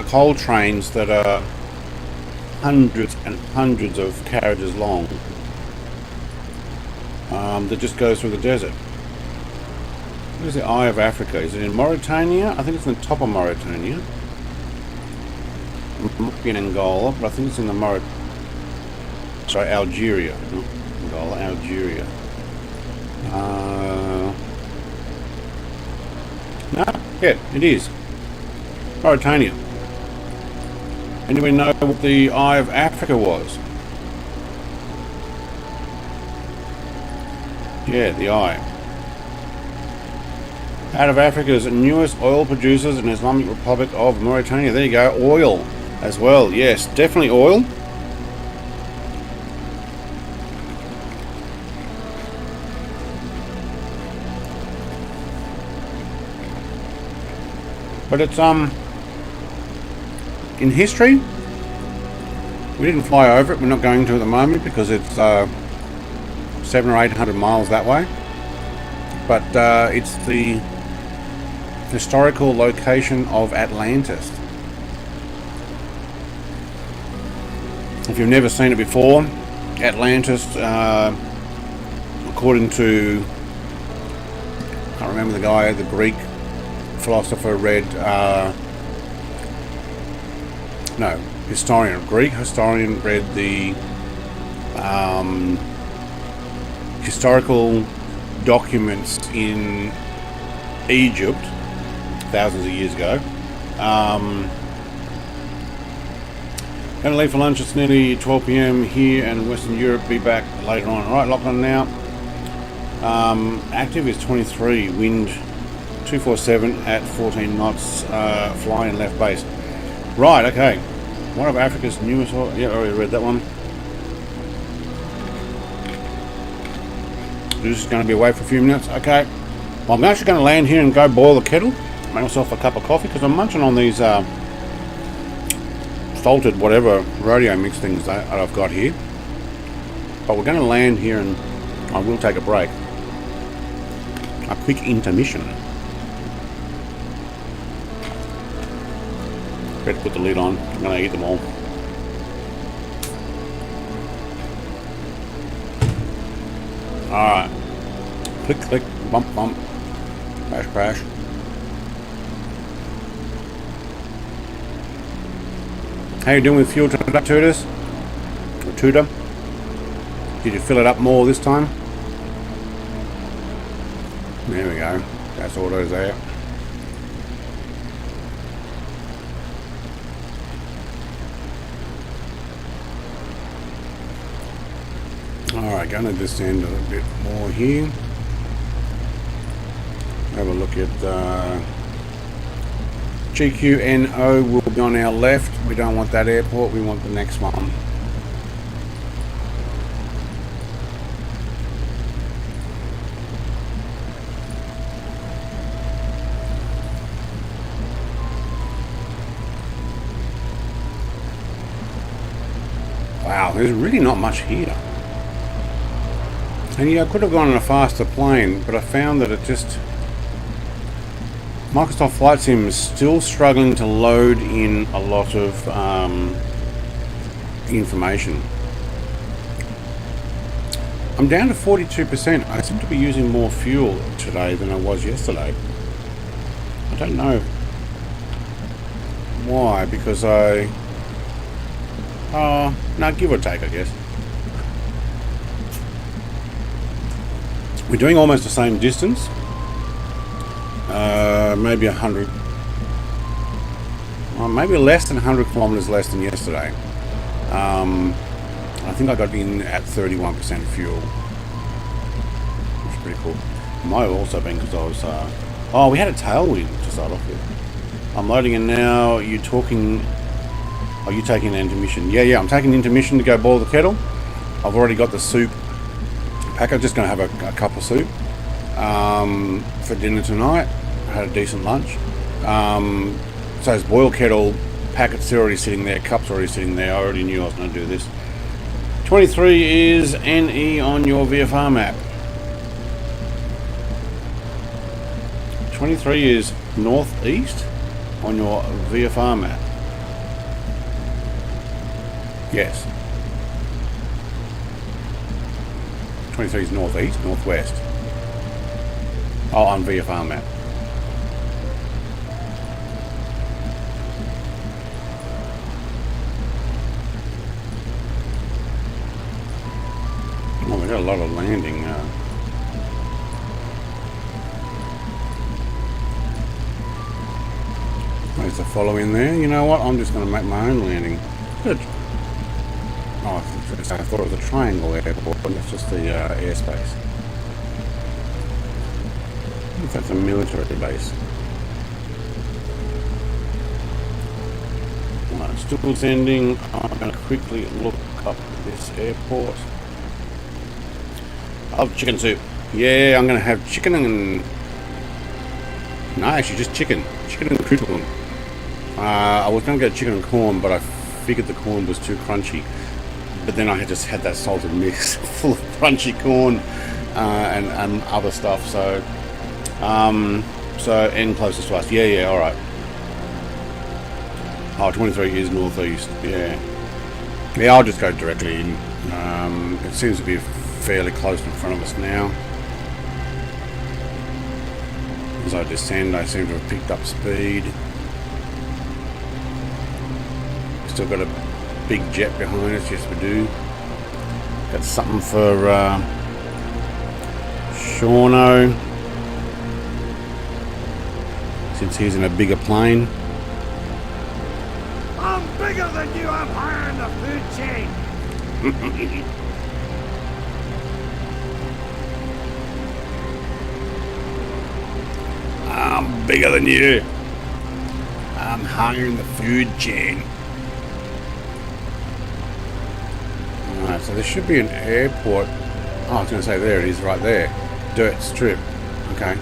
Coal trains that are hundreds and hundreds of carriages long. That just goes through the desert. Where's the Eye of Africa? Is it in Mauritania? I think it's in the top of Mauritania. It might be in Angola, but I think it's in the Sorry, Algeria. Not Angola, Algeria. No, yeah, it is. Mauritania. Anybody know what the Eye of Africa was? Yeah, the Eye. Out of Africa's newest oil producers in Islamic Republic of Mauritania. There you go, oil as well. Yes, definitely oil. But it's in history, we didn't fly over it. We're not going to at the moment because it's 700 or 800 miles that way. But it's the historical location of Atlantis. If you've never seen it before, Atlantis, according to, I can't remember the guy, the Greek philosopher read, Greek historian read the historical documents in Egypt thousands of years ago. Going to leave for lunch. It's nearly 12 p.m. here in Western Europe. Be back later on. Alright, locked on now. Active is 23, wind 247 at 14 knots, flying left base. Right, okay. One of Africa's newest... Yeah, I already read that one. This is going to be away for a few minutes. Okay. Well, I'm actually going to land here and go boil the kettle. Make myself a cup of coffee because I'm munching on these salted whatever rodeo mix things that I've got here. But we're going to land here and I will take a break. A quick intermission. Better put the lid on. I'm going to eat them all. Alright. Click, click, bump, bump. Crash, crash. How you doing with fuel today, Tutors? Or Tudor? Did you fill it up more this time? There we go. That's autos there. Alright, going to descend a little bit more here. Have a look at GQNO will be on our left. We don't want that airport, we want the next one. Wow, there's really not much here. And yeah, I could have gone on a faster plane, but I found that it just... Microsoft Flight Sim is still struggling to load in a lot of information. I'm down to 42%. I seem to be using more fuel today than I was yesterday. I don't know why, because I... no, give or take, I guess. We're doing almost the same distance. Maybe 100, maybe less than 100 kilometers less than yesterday. I think I got in at 31% fuel, which is pretty cool. It might have also been because I was oh, we had a tailwind to start off with. I'm loading in now. You talking? Are you taking an intermission? Yeah, I'm taking an intermission to go boil the kettle. I've already got the soup pack. I'm just going to have a cup of soup for dinner tonight. Had a decent lunch. So his boil kettle packets are already sitting there, cups are already sitting there. I already knew I was going to do this. 23 is NE on your VFR map. 23 is northeast on your VFR map. Yes. 23 is northeast, northwest. Oh, on VFR map. Oh, we got a lot of landing. there's a follow in there. You know what? I'm just going to make my own landing. Good. Oh, I thought it was a triangle airport, but it's just the airspace. I think that's a military base. Right, still ascending. I'm going to quickly look up this airport. Oh, chicken soup. Yeah, I'm going to have chicken and... No, actually just chicken. Chicken and crouton. I was going to get chicken and corn, but I figured the corn was too crunchy. But then I just had that salted mix full of crunchy corn and other stuff. So, and closest to us. Yeah, all right. Oh, 23 is northeast. Yeah, I'll just go directly in. It seems to be fairly close in front of us now. As I descend, I seem to have picked up speed. Still got a big jet behind us, yes we do. Got something for Shauno, since he's in a bigger plane. I'm bigger than you up higher in the food chain. I'm bigger than you. I'm higher in the food chain. Alright, so there should be an airport. Oh, I was going to say, there it is, right there. Dirt strip. Okay.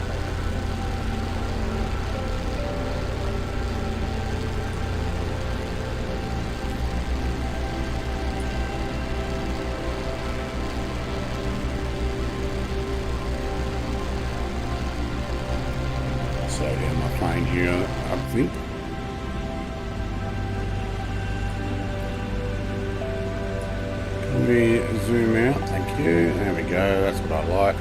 Slow down my plane here, I think. Can we zoom out? Thank you. There we go. That's what I like.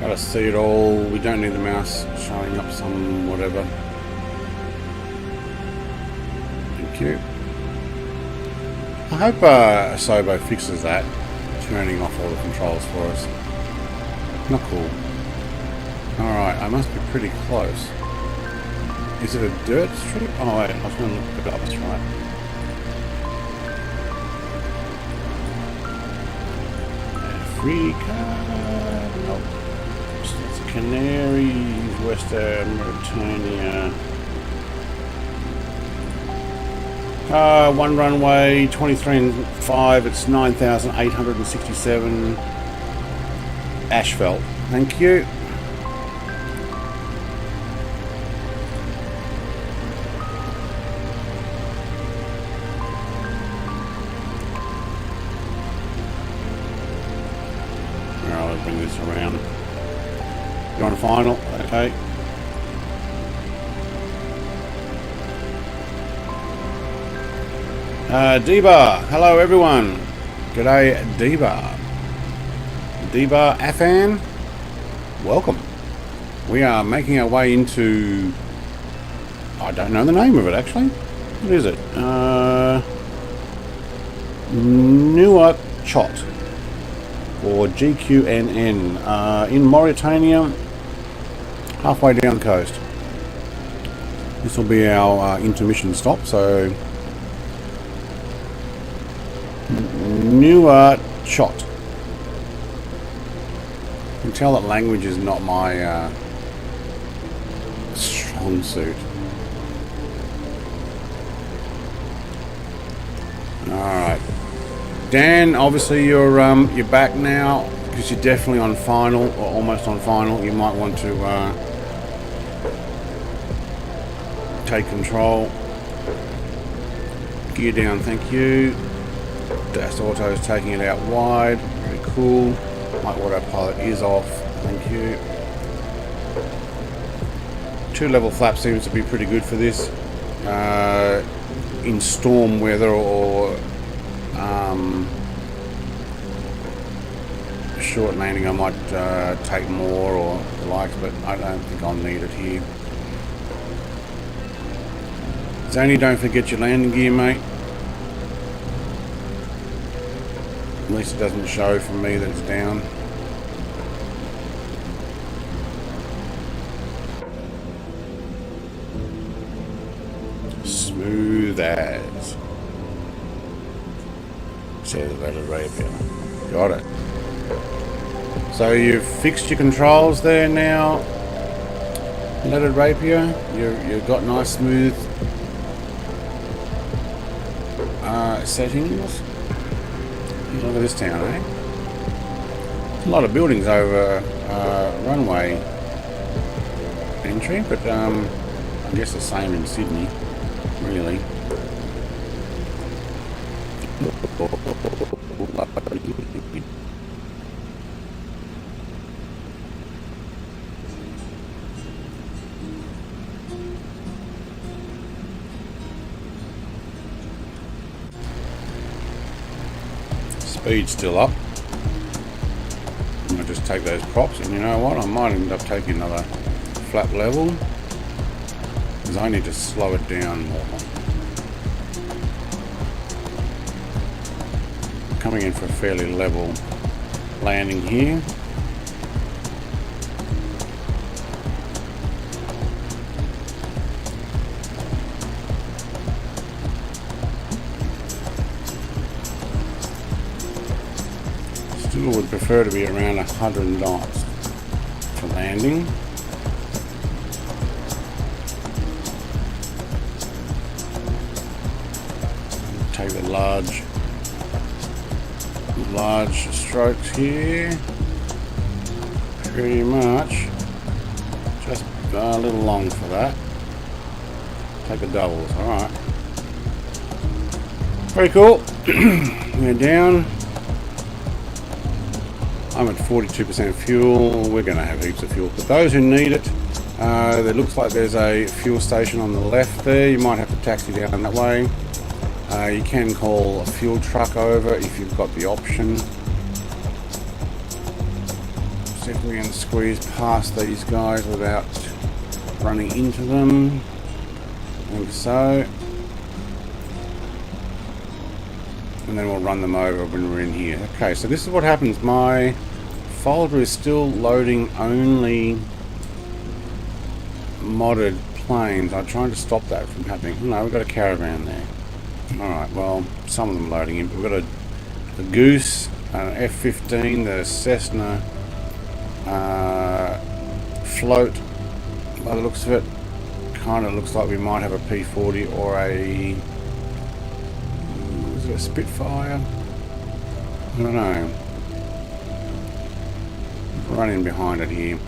Gotta see it all. We don't need the mouse showing up some whatever. Thank you. I hope Asobo fixes that, turning off all the controls for us. Not cool. Alright, I must be pretty close. Is it a dirt strip? Oh wait, I was going to look it up, that's right. Africa, nope. It's Canaries, Western Mauritania. One runway, 23 and 5, it's 9,867. Asphalt, thank you. Bring this around. You want a final? Okay. Deba, hello everyone. G'day Deba. Deba Afan, welcome. We are making our way into... I don't know the name of it actually. What is it? Nouadhibou or GQNN in Mauritania, halfway down the coast. This will be our intermission stop, so Nouadhibou. You can tell that language is not my strong suit. Alright. Dan, obviously you're back now because you're definitely on final or almost on final. You might want to take control. Gear down, thank you. Dash Auto is taking it out wide. Very cool. My autopilot is off. Thank you. 2-level flap seems to be pretty good for this. In storm weather or short landing I might take more or the likes, but I don't think I'll need it here. Zany, don't forget your landing gear, mate. At least it doesn't show from me that it's down. Smooth as. Says leaded rapier. Got it. So you've fixed your controls there now. Leaded rapier. You've got nice smooth settings. Look at this town, eh? A lot of buildings over runway entry, but I guess the same in Sydney, really. Speed's still up. I'm gonna just take those props, and you know what? I might end up taking another flap level because I need to slow it down more. Coming in for a fairly level landing here. Still would prefer to be around 100 knots for landing. Take the large strokes here. Pretty much just a little long for that. Take the doubles. All right. Very cool. We're down. I'm at 42% fuel. We're going to have heaps of fuel. For those who need it, there looks like there's a fuel station on the left there. You might have to taxi down that way. You can call a fuel truck over if you've got the option. See if we can squeeze past these guys without running into them. I think so. And then we'll run them over when we're in here. Okay, so this is what happens. My folder is still loading only modded planes. I'm trying to stop that from happening. No, we've got a caravan there. Alright, well, some of them loading in. We've got a Goose, an F-15, the Cessna float. By the looks of it, kind of looks like we might have a P-40 or a Spitfire. I don't know. Running behind it here.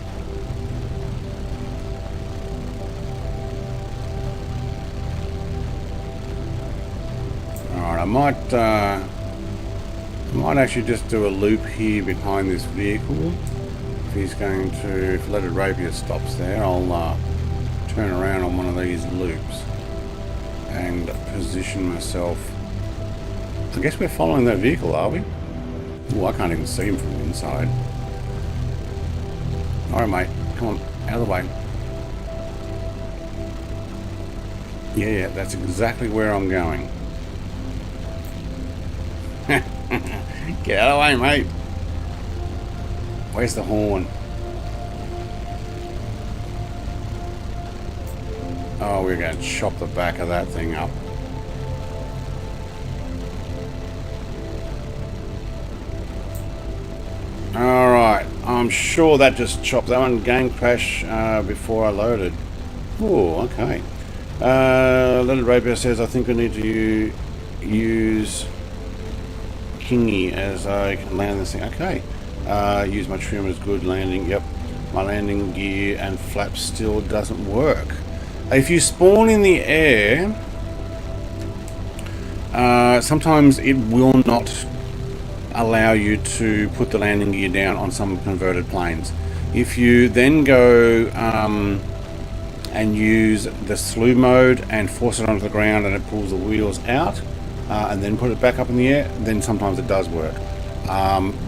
Alright, I might actually just do a loop here behind this vehicle. If he's going to, if leaded rapier stops there, I'll turn around on one of these loops and position myself. I guess we're following that vehicle, are we? Oh, I can't even see him from the inside. Alright, mate. Come on. Out of the way. Yeah, that's exactly where I'm going. Get out of the way, mate. Where's the horn? Oh, we're going to chop the back of that thing up. Alright, I'm sure that just chopped that one. Game crash before I loaded. Oh, okay. Leaded rapier says I think I need to use Kingy as I can land this thing. Okay. Use my trim as good landing. Yep. My landing gear and flaps still doesn't work. If you spawn in the air, sometimes it will not allow you to put the landing gear down on some converted planes. If you then go and use the slew mode and force it onto the ground and it pulls the wheels out and then put it back up in the air, then sometimes it does work.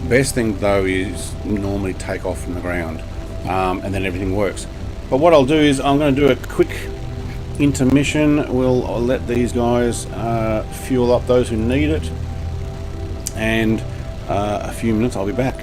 Best thing though is normally take off from the ground and then everything works. But what I'll do is I'm going to do a quick intermission. I'll let these guys fuel up, those who need it, and a few minutes I'll be back.